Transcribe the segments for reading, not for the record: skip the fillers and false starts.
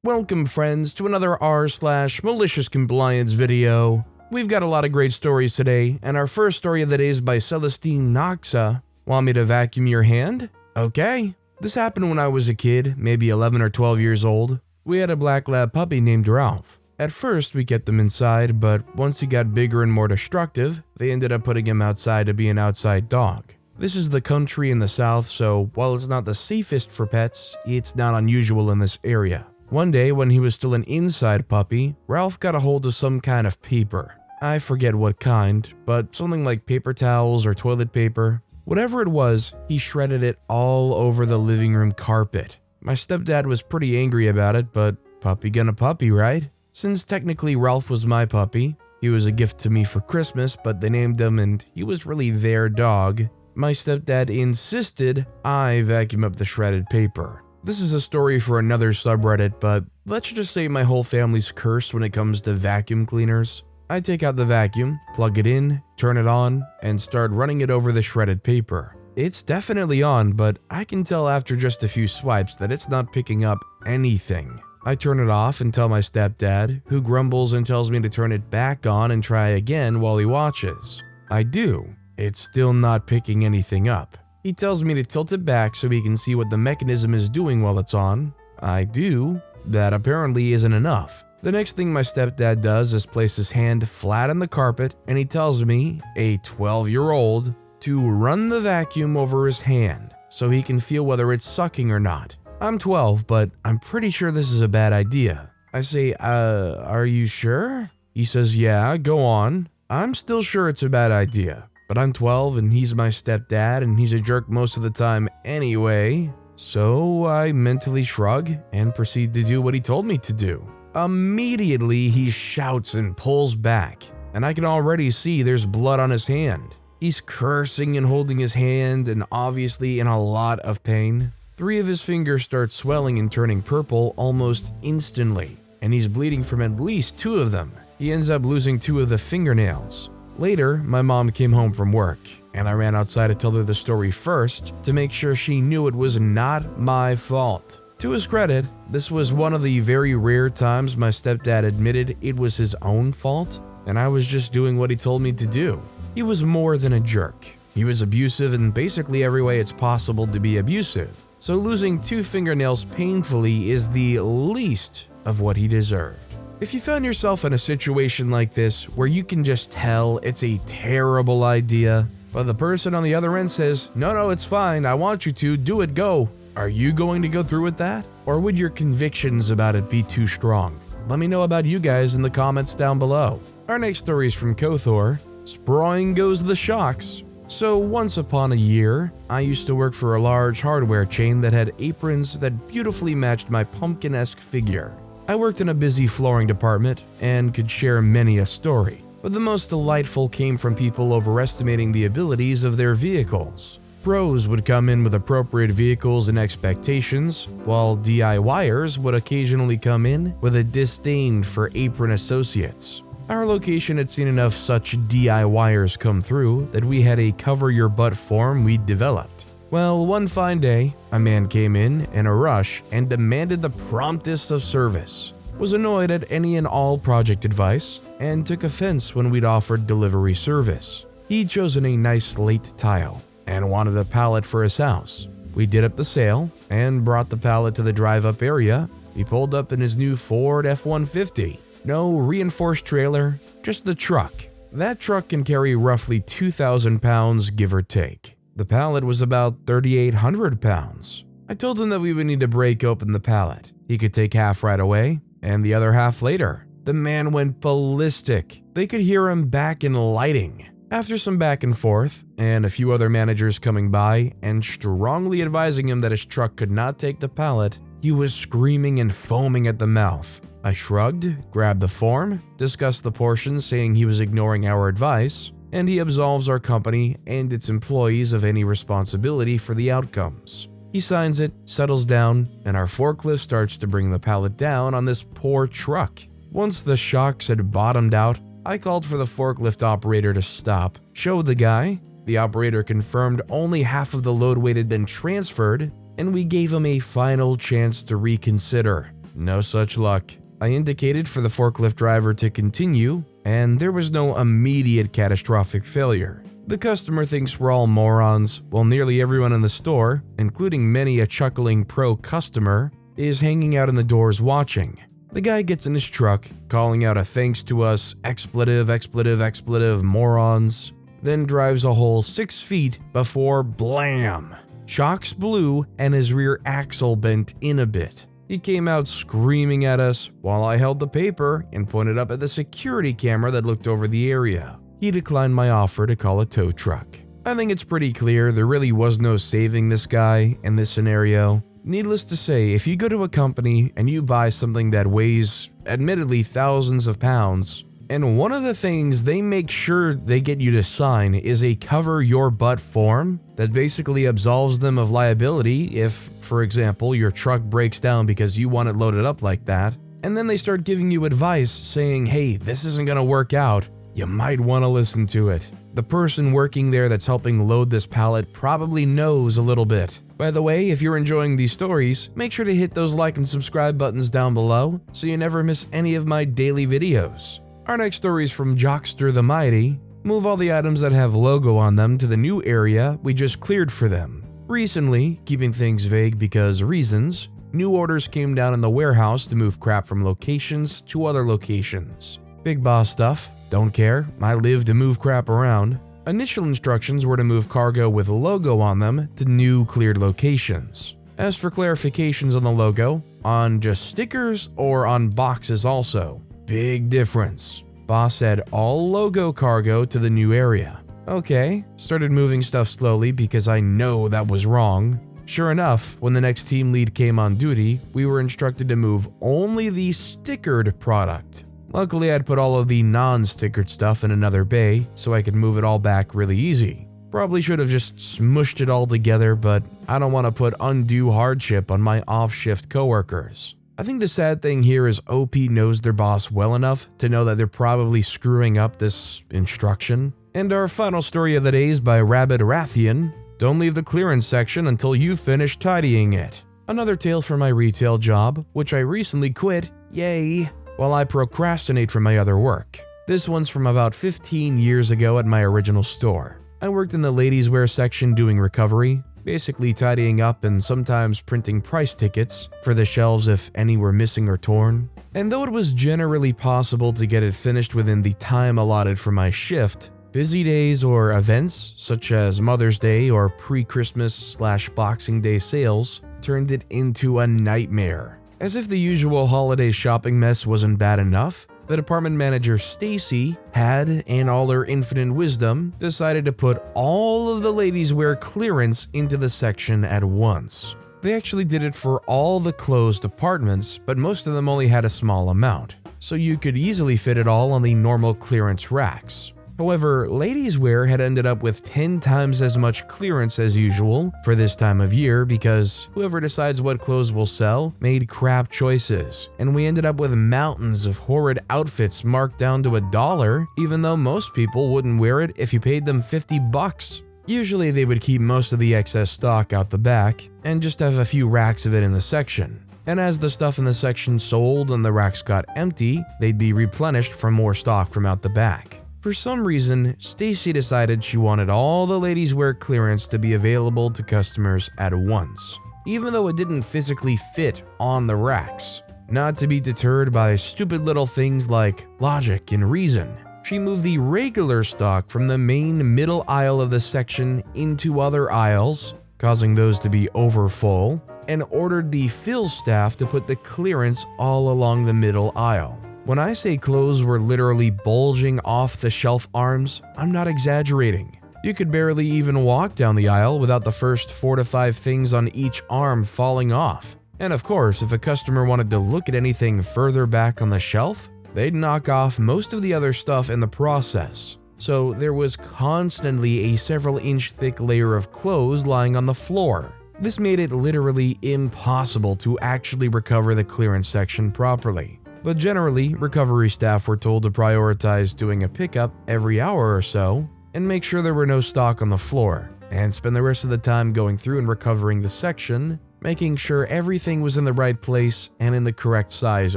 Welcome friends to another r/MaliciousCompliance video. We've got a lot of great stories today, and our first story of the day is by Celestine Noxa. Want me to vacuum your hand? Okay. This happened when I was a kid, maybe 11 or 12 years old. We had a black lab puppy named Ralph. At first we kept him inside, but once he got bigger and more destructive, they ended up putting him outside to be an outside dog. This is the country in the south, so while it's not the safest for pets, it's not unusual in this area. One day, when he was still an inside puppy, Ralph got a hold of some kind of paper. I forget what kind, but something like paper towels or toilet paper. Whatever it was, he shredded it all over the living room carpet. My stepdad was pretty angry about it, but puppy gonna puppy, right? Since technically Ralph was my puppy, he was a gift to me for Christmas, but they named him and he was really their dog. My stepdad insisted I vacuum up the shredded paper. This is a story for another subreddit, but let's just say my whole family's cursed when it comes to vacuum cleaners. I take out the vacuum, plug it in, turn it on, and start running it over the shredded paper. It's definitely on, but I can tell after just a few swipes that it's not picking up anything. I turn it off and tell my stepdad, who grumbles and tells me to turn it back on and try again while he watches. I do. It's still not picking anything up. He tells me to tilt it back so he can see what the mechanism is doing while it's on. I do. That apparently isn't enough. The next thing my stepdad does is place his hand flat on the carpet and he tells me, a 12-year-old, to run the vacuum over his hand so he can feel whether it's sucking or not. I'm 12, but I'm pretty sure this is a bad idea. I say, are you sure? He says, yeah, go on. I'm still sure it's a bad idea. But I'm 12 and he's my stepdad and he's a jerk most of the time anyway. So I mentally shrug and proceed to do what he told me to do. Immediately he shouts and pulls back, and I can already see there's blood on his hand. He's cursing and holding his hand and obviously in a lot of pain. 3 of his fingers start swelling and turning purple almost instantly, and he's bleeding from at least 2 of them. He ends up losing 2 of the fingernails. Later, my mom came home from work, and I ran outside to tell her the story first to make sure she knew it was not my fault. To his credit, this was one of the very rare times my stepdad admitted it was his own fault, and I was just doing what he told me to do. He was more than a jerk. He was abusive in basically every way it's possible to be abusive, so losing 2 fingernails painfully is the least of what he deserved. If you found yourself in a situation like this where you can just tell it's a terrible idea, but the person on the other end says, no, it's fine, I want you to, do it, go. Are you going to go through with that? Or would your convictions about it be too strong? Let me know about you guys in the comments down below. Our next story is from Kothor. Sprawling goes the shocks. So once upon a year, I used to work for a large hardware chain that had aprons that beautifully matched my pumpkin-esque figure. I worked in a busy flooring department and could share many a story, but the most delightful came from people overestimating the abilities of their vehicles. Pros would come in with appropriate vehicles and expectations, while DIYers would occasionally come in with a disdain for apron associates. Our location had seen enough such DIYers come through that we had a cover your butt form we'd developed. Well, one fine day, a man came in a rush and demanded the promptest of service, was annoyed at any and all project advice, and took offense when we'd offered delivery service. He'd chosen a nice slate tile and wanted a pallet for his house. We did up the sale and brought the pallet to the drive-up area. He pulled up in his new Ford F-150. No reinforced trailer, just the truck. That truck can carry roughly 2,000 pounds, give or take. The pallet was about 3,800 pounds. I told him that we would need to break open the pallet. He could take half right away, and the other half later. The man went ballistic. They could hear him back in lighting. After some back and forth, and a few other managers coming by and strongly advising him that his truck could not take the pallet, he was screaming and foaming at the mouth. I shrugged, grabbed the form, discussed the portions saying he was ignoring our advice, and he absolves our company and its employees of any responsibility for the outcomes. He signs it, settles down, and our forklift starts to bring the pallet down on this poor truck. Once the shocks had bottomed out, I called for the forklift operator to stop, showed the guy. The operator confirmed only half of the load weight had been transferred, and we gave him a final chance to reconsider. No such luck. I indicated for the forklift driver to continue, and there was no immediate catastrophic failure. The customer thinks we're all morons, while nearly everyone in the store, including many a chuckling pro customer, is hanging out in the doors watching. The guy gets in his truck, calling out a thanks to us, expletive, morons, then drives a whole 6 feet before blam. Shocks blew and his rear axle bent in a bit. He came out screaming at us while I held the paper and pointed up at the security camera that looked over the area. He declined my offer to call a tow truck. I think it's pretty clear there really was no saving this guy in this scenario. Needless to say, if you go to a company and you buy something that weighs, admittedly, thousands of pounds, and one of the things they make sure they get you to sign is a cover your butt form that basically absolves them of liability if, for example, your truck breaks down because you want it loaded up like that, and then they start giving you advice saying, hey, this isn't gonna work out, you might want to listen to it. The person working there that's helping load this pallet probably knows a little bit. By the way, if you're enjoying these stories, make sure to hit those like and subscribe buttons down below so you never miss any of my daily videos. Our next story is from Jockster the Mighty. Move all the items that have logo on them to the new area we just cleared for them. Recently, keeping things vague because reasons, new orders came down in the warehouse to move crap from locations to other locations. Big boss stuff, don't care, I live to move crap around. Initial instructions were to move cargo with logo on them to new cleared locations. As for clarifications on the logo, on just stickers or on boxes also. Big difference. Boss said all logo cargo to the new area. Okay, started moving stuff slowly because I know that was wrong. Sure enough, when the next team lead came on duty, we were instructed to move only the stickered product. Luckily, I'd put all of the non-stickered stuff in another bay so I could move it all back really easy. Probably should have just smushed it all together, but I don't want to put undue hardship on my off-shift coworkers. I think the sad thing here is OP knows their boss well enough to know that they're probably screwing up this instruction. And our final story of the day is by Rabid Rathian. Don't leave the clearance section until you finish tidying it. Another tale from my retail job, which I recently quit, yay, while I procrastinate from my other work. This one's from about 15 years ago at my original store. I worked in the ladies' wear section doing recovery, basically tidying up and sometimes printing price tickets for the shelves if any were missing or torn. And though it was generally possible to get it finished within the time allotted for my shift, busy days or events such as Mother's Day or pre-Christmas/Boxing Day sales turned it into a nightmare. As if the usual holiday shopping mess wasn't bad enough, the department manager Stacy had, in all her infinite wisdom, decided to put all of the ladies' wear clearance into the section at once. They actually did it for all the closed departments, but most of them only had a small amount, so you could easily fit it all on the normal clearance racks. However, ladies' wear had ended up with 10 times as much clearance as usual for this time of year because whoever decides what clothes will sell made crap choices, and we ended up with mountains of horrid outfits marked down to $1, even though most people wouldn't wear it if you paid them $50. Usually they would keep most of the excess stock out the back and just have a few racks of it in the section. And as the stuff in the section sold and the racks got empty, they'd be replenished for more stock from out the back. For some reason, Stacy decided she wanted all the ladies' wear clearance to be available to customers at once, even though it didn't physically fit on the racks. Not to be deterred by stupid little things like logic and reason, she moved the regular stock from the main middle aisle of the section into other aisles, causing those to be overfull, and ordered the fill staff to put the clearance all along the middle aisle. When I say clothes were literally bulging off the shelf arms, I'm not exaggerating. You could barely even walk down the aisle without the first 4 to 5 things on each arm falling off. And of course, if a customer wanted to look at anything further back on the shelf, they'd knock off most of the other stuff in the process. So there was constantly a several-inch thick layer of clothes lying on the floor. This made it literally impossible to actually recover the clearance section properly. But generally, recovery staff were told to prioritize doing a pickup every hour or so and make sure there were no stock on the floor, and spend the rest of the time going through and recovering the section, making sure everything was in the right place and in the correct size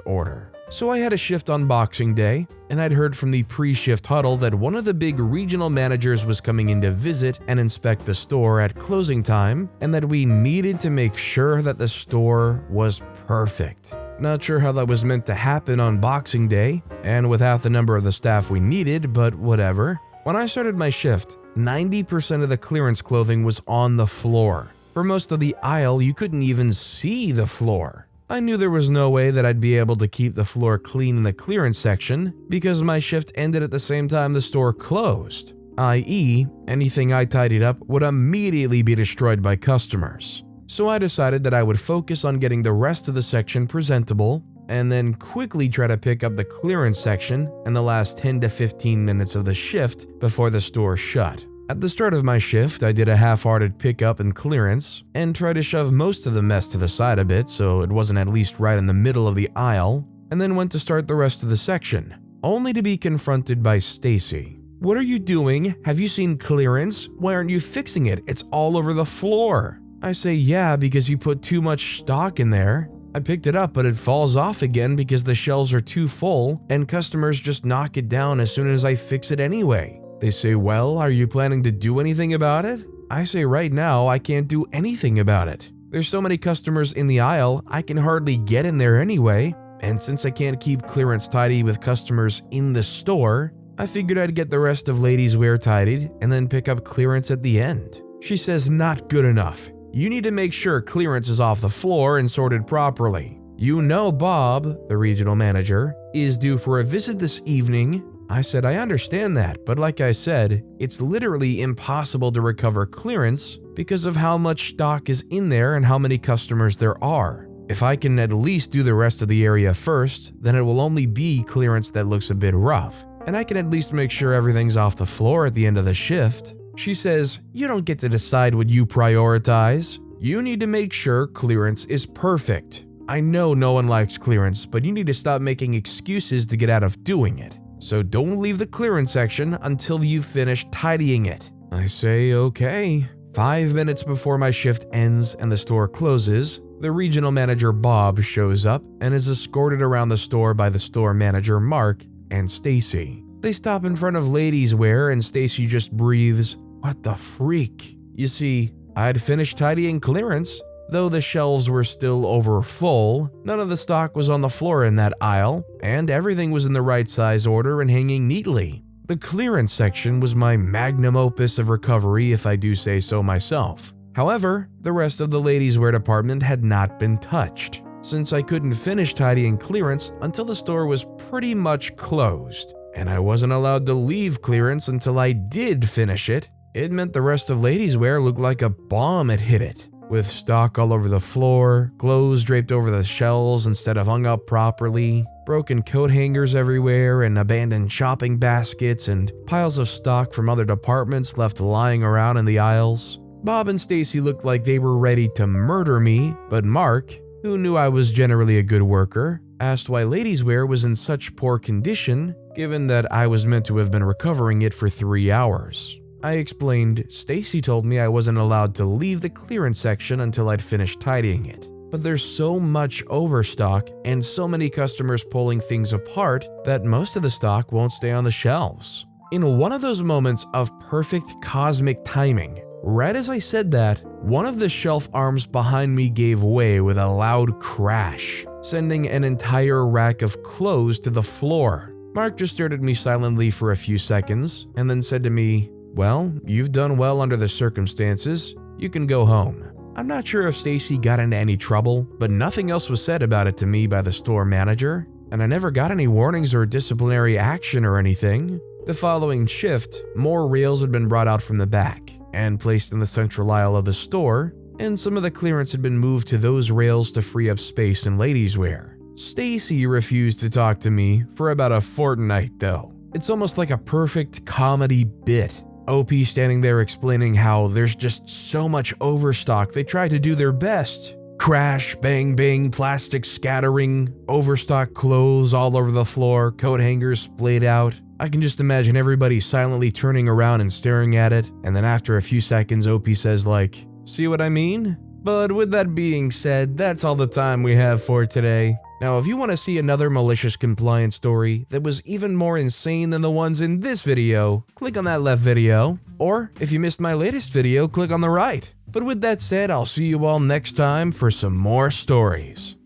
order. So I had a shift on Boxing Day, and I'd heard from the pre-shift huddle that one of the big regional managers was coming in to visit and inspect the store at closing time, and that we needed to make sure that the store was perfect. Not sure how that was meant to happen on Boxing Day, and with half the number of the staff we needed, but whatever. When I started my shift, 90% of the clearance clothing was on the floor. For most of the aisle, you couldn't even see the floor. I knew there was no way that I'd be able to keep the floor clean in the clearance section because my shift ended at the same time the store closed, i.e., anything I tidied up would immediately be destroyed by customers. So I decided that I would focus on getting the rest of the section presentable and then quickly try to pick up the clearance section in the last 10 to 15 minutes of the shift before the store shut. At the start of my shift, I did a half-hearted pickup and clearance and tried to shove most of the mess to the side a bit so it wasn't at least right in the middle of the aisle, and then went to start the rest of the section, only to be confronted by Stacy. "What are you doing? Have you seen clearance? Why aren't you fixing it? It's all over the floor." I say, "Yeah, because you put too much stock in there. I picked it up, but it falls off again because the shelves are too full and customers just knock it down as soon as I fix it anyway." They say, "Well, are you planning to do anything about it?" I say, "Right now, I can't do anything about it. There's so many customers in the aisle, I can hardly get in there anyway. And since I can't keep clearance tidy with customers in the store, I figured I'd get the rest of ladies' wear tidied and then pick up clearance at the end." She says, "Not good enough. You need to make sure clearance is off the floor and sorted properly. You know Bob, the regional manager, is due for a visit this evening." I said, "I understand that, but like I said, it's literally impossible to recover clearance because of how much stock is in there and how many customers there are. If I can at least do the rest of the area first, then it will only be clearance that looks a bit rough, and I can at least make sure everything's off the floor at the end of the shift." She says, "You don't get to decide what you prioritize. You need to make sure clearance is perfect. I know no one likes clearance, but you need to stop making excuses to get out of doing it. So don't leave the clearance section until you've finished tidying it." I say, "Okay." 5 minutes before my shift ends and the store closes, the regional manager Bob shows up and is escorted around the store by the store manager Mark and Stacy. They stop in front of ladies' wear and Stacy just breathes, "What the freak?" You see, I'd finished tidying clearance. Though the shelves were still over full, none of the stock was on the floor in that aisle, and everything was in the right size order and hanging neatly. The clearance section was my magnum opus of recovery, if I do say so myself. However, the rest of the ladies' wear department had not been touched, since I couldn't finish tidying clearance until the store was pretty much closed, and I wasn't allowed to leave clearance until I did finish it. It meant the rest of ladies' wear looked like a bomb had hit it, with stock all over the floor, clothes draped over the shelves instead of hung up properly, broken coat hangers everywhere, and abandoned shopping baskets, and piles of stock from other departments left lying around in the aisles. Bob and Stacy looked like they were ready to murder me, but Mark, who knew I was generally a good worker, asked why ladies' wear was in such poor condition, given that I was meant to have been recovering it for 3 hours. I explained Stacy told me I wasn't allowed to leave the clearance section until I'd finished tidying it. But there's so much overstock and so many customers pulling things apart that most of the stock won't stay on the shelves. In one of those moments of perfect cosmic timing, right as I said that, one of the shelf arms behind me gave way with a loud crash, sending an entire rack of clothes to the floor. Mark just stared at me silently for a few seconds and then said to me, "Well, you've done well under the circumstances. You can go home." I'm not sure if Stacy got into any trouble, but nothing else was said about it to me by the store manager, and I never got any warnings or disciplinary action or anything. The following shift, more rails had been brought out from the back and placed in the central aisle of the store, and some of the clearance had been moved to those rails to free up space in ladies' wear. Stacy refused to talk to me for about a fortnight though. It's almost like a perfect comedy bit. OP standing there explaining how there's just so much overstock they try to do their best. Crash, bang, bang, plastic scattering, overstock clothes all over the floor, coat hangers splayed out. I can just imagine everybody silently turning around and staring at it, and then after a few seconds OP says like, "See what I mean?" But with that being said, that's all the time we have for today. Now, if you want to see another malicious compliance story that was even more insane than the ones in this video, click on that left video. Or, if you missed my latest video, click on the right. But with that said, I'll see you all next time for some more stories.